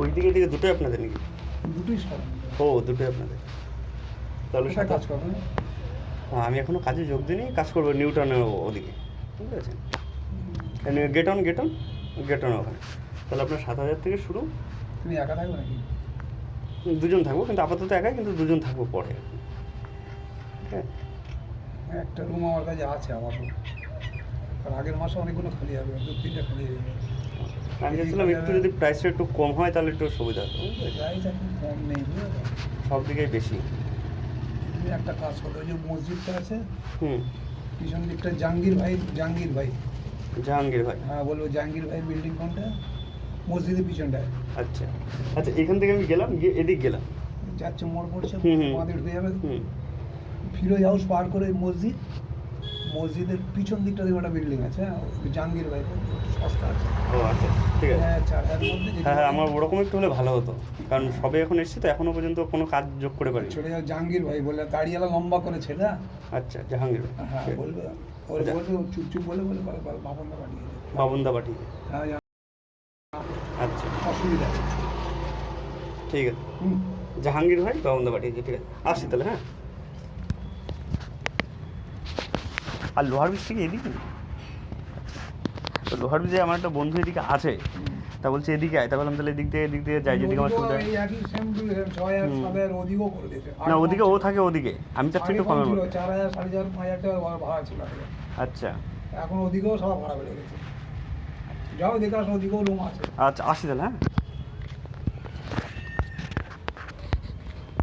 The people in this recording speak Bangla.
ওই দিকে দিকে দুটোই আপনাদের নাকি? দুটোই সব। ও দুটোই আপনাদের। তাহলে কোথায় কাজ করবেন? আমি এখনও কাজে যোগ দিইনি, কাজ করবো নিউটনের ওদিকে, বুঝতে পারছেন? গেট অন ওখানে। তাহলে আপনার 7,000 থেকে শুরু। তুমি একা থাকবে নাকি? দুজন থাকবো, কিন্তু আপাতত একাই, কিন্তু দুজন থাকবো পরে। হ্যাঁ, একটা রুম আমার কাছে আছে আপাতত, আর আগের মাসে অনেকগুলো খালি হবে, 2-3টা খালি হয়ে যাবে। আমি চাচ্ছিলাম একটু যদি প্রাইসটা একটু কম হয় তাহলে একটু সুবিধা হতো, বুঝতে পারছেন? প্রাইস এখন কম নেই, বুঝলে? সব দিকেই বেশি। তুমি একটা কাজ করো, ওই যে মসজিদটা আছে হুম। পিছন দিকটা, জাহাঙ্গীর ভাই। জাহাঙ্গীর ভাই। হ্যাঁ, বলবো জাহাঙ্গীর ভাই বিল্ডিং কোনটা? মসজিদের পিছনটায়। আচ্ছা আচ্ছা, এখান থেকে আমি গেলাম, গিয়ে এদিক গেলাম। যাচ্ছে মোড় পড়ছে, হুম। আমাদের হয়ে যাবে। হুম। ফিরোজ হাউস পার করে মসজিদের পিছন দিকটা দিয়ে একটা বিল্ডিং আছে, হ্যাঁ, জাহাঙ্গীর ভাই, সস্তা আছে। ও আচ্ছা, ঠিক আছে। হ্যাঁ, 4,000 মধ্যে হ্যাঁ হ্যাঁ, আমার ওরকম একটু হলে ভালো হতো, কারণ সবে এখন এসেছি তো, এখনো পর্যন্ত কোনো কাজ যোগ করে পারি। চলে যাও জাহাঙ্গীর ভাই বলে, দাড়িওয়ালা লম্বা করে ছেলে। আচ্ছা, জাহাঙ্গীর ভাই। হ্যাঁ, বলবে ওর আচ্ছা। বলবে, চুপ বলে বাপনটা পাঠিয়ে দেবে। বাবনদা বাটি। হ্যাঁ, আচ্ছা, অসুবিধা আছে। ঠিক আছে। হুম। জাহাঙ্গীর ভাই, বাবনদা বাটি, ঠিক আছে, আসছি তাহলে। হ্যাঁ, আর লোহার ব্রিজ থেকে এদিকে, তো লোহার ব্রিজে আমার একটা বন্ধু এদিকে আছে, তা বলছে এদিকে আয়, তা বললাম তাহলে এদিক দিয়ে যাই, যেদিকে আমার সুবিধা হয়। এই একই সেম 6,000 7,000 ওদিকেও করে দিয়েছে। না, ওদিকে ও থাকে, ওদিকে আমি চাচ্ছি একটু কমে। 4,000 4,500 5,000 টাকা ভাড়া ছিল আগে। আচ্ছা এখন ওদিকেও সব ভাড়া বেড়ে গেছে। যাও দেখে আসো, ওদিকেও রুম আছে। আচ্ছা, আসি তাহলে। হ্যাঁ।